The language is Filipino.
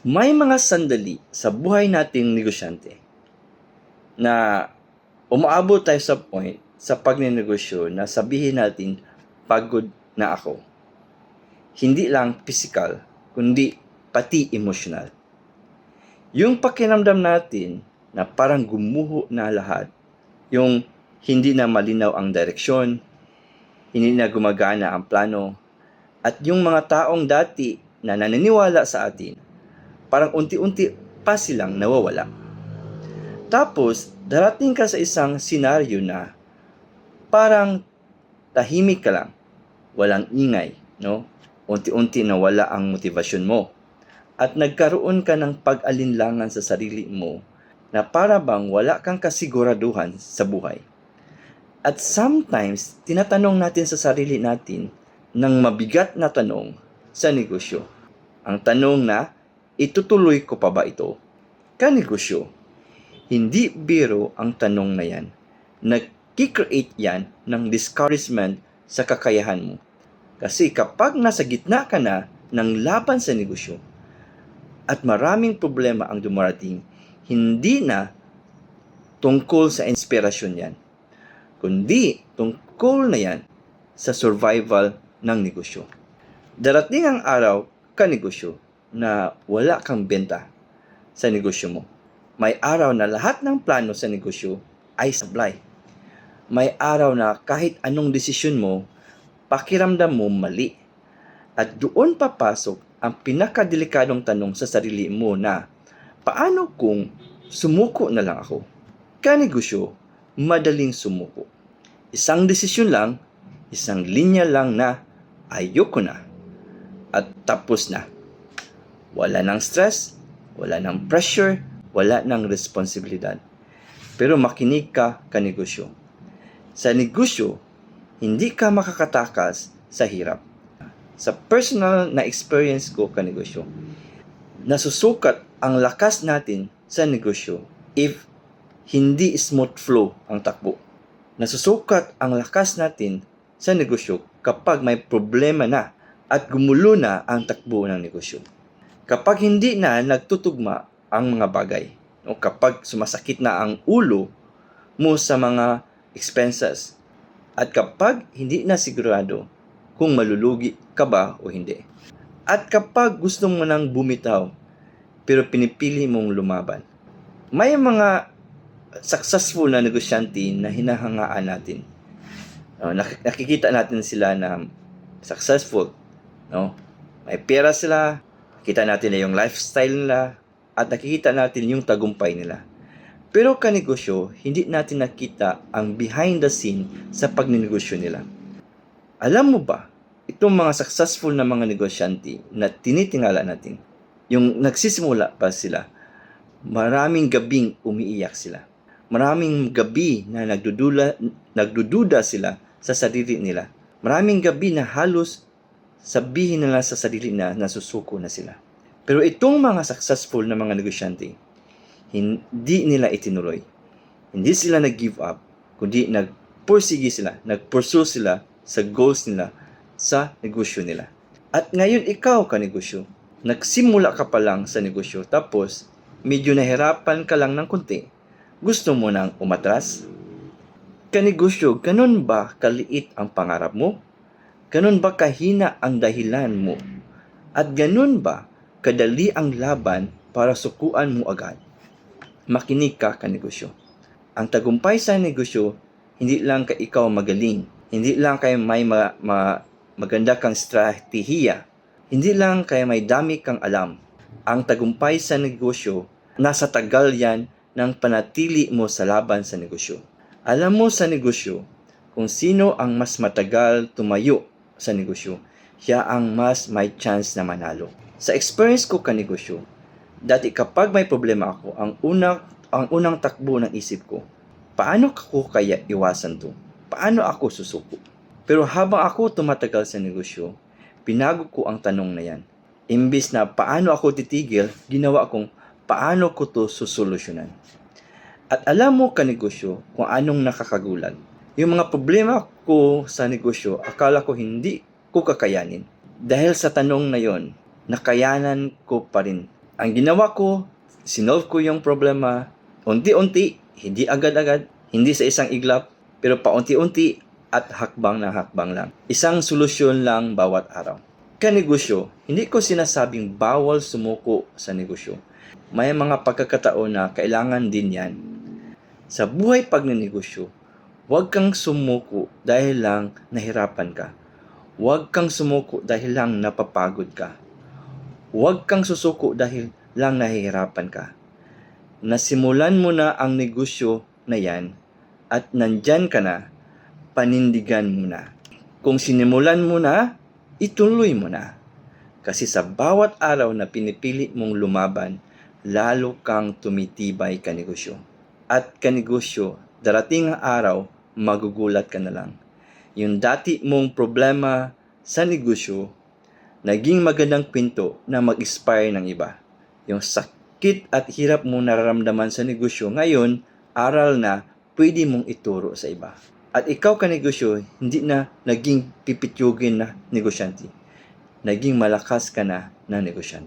May mga sandali sa buhay nating negosyante na umaabot tayo sa point sa pagnenegosyo na sabihin natin, pagod na ako. Hindi lang physical, kundi pati emosyonal. Yung pakiramdam natin na parang gumuho na lahat, yung hindi na malinaw ang direksyon, hindi na gumagana ang plano, at yung mga taong dati na naniniwala sa atin, parang unti-unti pa silang nawawala. Tapos, darating ka sa isang senaryo na parang tahimik ka lang, walang ingay, no? Unti-unti nawala ang motivasyon mo. At nagkaroon ka ng pag-alinlangan sa sarili mo na para bang wala kang kasiguraduhan sa buhay. At sometimes, tinatanong natin sa sarili natin ng mabigat na tanong sa negosyo. Ang tanong na, itutuloy ko pa ba ito? Kanegosyo. Hindi biro ang tanong na yan. Nag-create yan ng discouragement sa kakayahan mo. Kasi kapag nasa gitna ka na ng laban sa negosyo at maraming problema ang dumarating, hindi na tungkol sa inspirasyon yan, kundi tungkol na yan sa survival ng negosyo. Darating ang araw, kanegosyo, na wala kang benta sa negosyo mo. May araw na lahat ng plano sa negosyo ay sablay. May araw na kahit anong desisyon mo, pakiramdam mo mali. At doon papasok ang pinakadelikadong tanong sa sarili mo na, paano kung sumuko na lang ako? Kanegosyo, madaling sumuko. Isang desisyon lang, isang linya lang na ayoko na. At tapos na. Wala ng stress, wala ng pressure, wala ng responsibilidad. Pero makinig ka, kanegosyo. Sa negosyo, hindi ka makakatakas sa hirap. Sa personal na experience ko, kanegosyo, nasusukat ang lakas natin sa negosyo if hindi smooth flow ang takbo. Nasusukat ang lakas natin sa negosyo kapag may problema na at gumulo na ang takbo ng negosyo. Kapag hindi na nagtutugma ang mga bagay, o kapag sumasakit na ang ulo mo sa mga expenses, at kapag hindi na sigurado kung malulugi ka ba o hindi. At kapag gusto mo nang bumitaw, pero pinipili mong lumaban. May mga successful na negosyante na hinahangaan natin. Nakikita natin sila na successful. No? May pera sila, kita natin na yung lifestyle nila, at nakikita natin yung tagumpay nila. Pero kanegosyo, hindi natin nakita ang behind the scene sa pagnenegosyo nila. Alam mo ba, itong mga successful na mga negosyante na tinitingala natin, yung nagsisimula pa sila, maraming gabing umiiyak sila. Maraming gabi na nagdududa sila sa sarili nila. Maraming gabi na halos sabihin nila sa sarili na nasusuko na sila. Pero itong mga successful na mga negosyante, hindi nila itinuloy. Hindi sila nag-give up, kundi nagpursige sila, nagpursue sila sa goals nila, sa negosyo nila. At ngayon ikaw, kanegosyo, nagsimula ka pa lang sa negosyo, tapos medyo nahirapan ka lang ng konti, gusto mo nang umatras? Kanegosyo, ganun ba kaliit ang pangarap mo? Ganun ba kahina ang dahilan mo? At ganun ba kadali ang laban para sukuan mo agad? Makinig ka, kanegosyo. Ang tagumpay sa negosyo, hindi lang kay ikaw magaling. Hindi lang kay may maganda kang strategiya. Hindi lang kay may dami kang alam. Ang tagumpay sa negosyo, nasa tagal yan ng panatili mo sa laban sa negosyo. Alam mo sa negosyo, kung sino ang mas matagal tumayo sa negosyo, siya ang mas may chance na manalo. Sa experience ko, kanegosyo, dati kapag may problema ako, ang unang takbo ng isip ko, paano ko kaya iwasan to? Paano ako susuko? Pero habang ako tumatagal sa negosyo, pinago ko ang tanong na yan. Imbis na paano ako titigil, ginawa kong paano ko to susolusyonan. At alam mo, kanegosyo, kung anong nakakagulat. Yung mga problema ko sa negosyo, akala ko hindi ko kakayanin. Dahil sa tanong na yon, nakayanan ko pa rin Ang ginawa ko, sinolve ko yung problema, unti-unti, hindi agad-agad, hindi sa isang iglap, pero paunti-unti at hakbang na hakbang lang. Isang solusyon lang bawat araw. Kanegosyo, hindi ko sinasabing bawal sumuko sa negosyo. May mga pagkakataon na kailangan din yan. Sa buhay pagnenegosyo, huwag kang sumuko dahil lang nahirapan ka. Huwag kang sumuko dahil lang napapagod ka. Huwag kang susuko dahil lang nahihirapan ka. Nasimulan mo na ang negosyo na yan at nandyan ka na, panindigan mo na. Kung sinimulan mo na, ituloy mo na. Kasi sa bawat araw na pinipili mong lumaban, lalo kang tumitibay kanegosyo. At kanegosyo, darating ang araw, magugulat ka na lang. Yung dati mong problema sa negosyo, naging magandang pinto na mag-inspire ng iba. Yung sakit at hirap mong nararamdaman sa negosyo, ngayon, aral na pwede mong ituro sa iba. At ikaw kanegosyo, hindi na naging pipityugin na negosyante. Naging malakas ka na negosyante.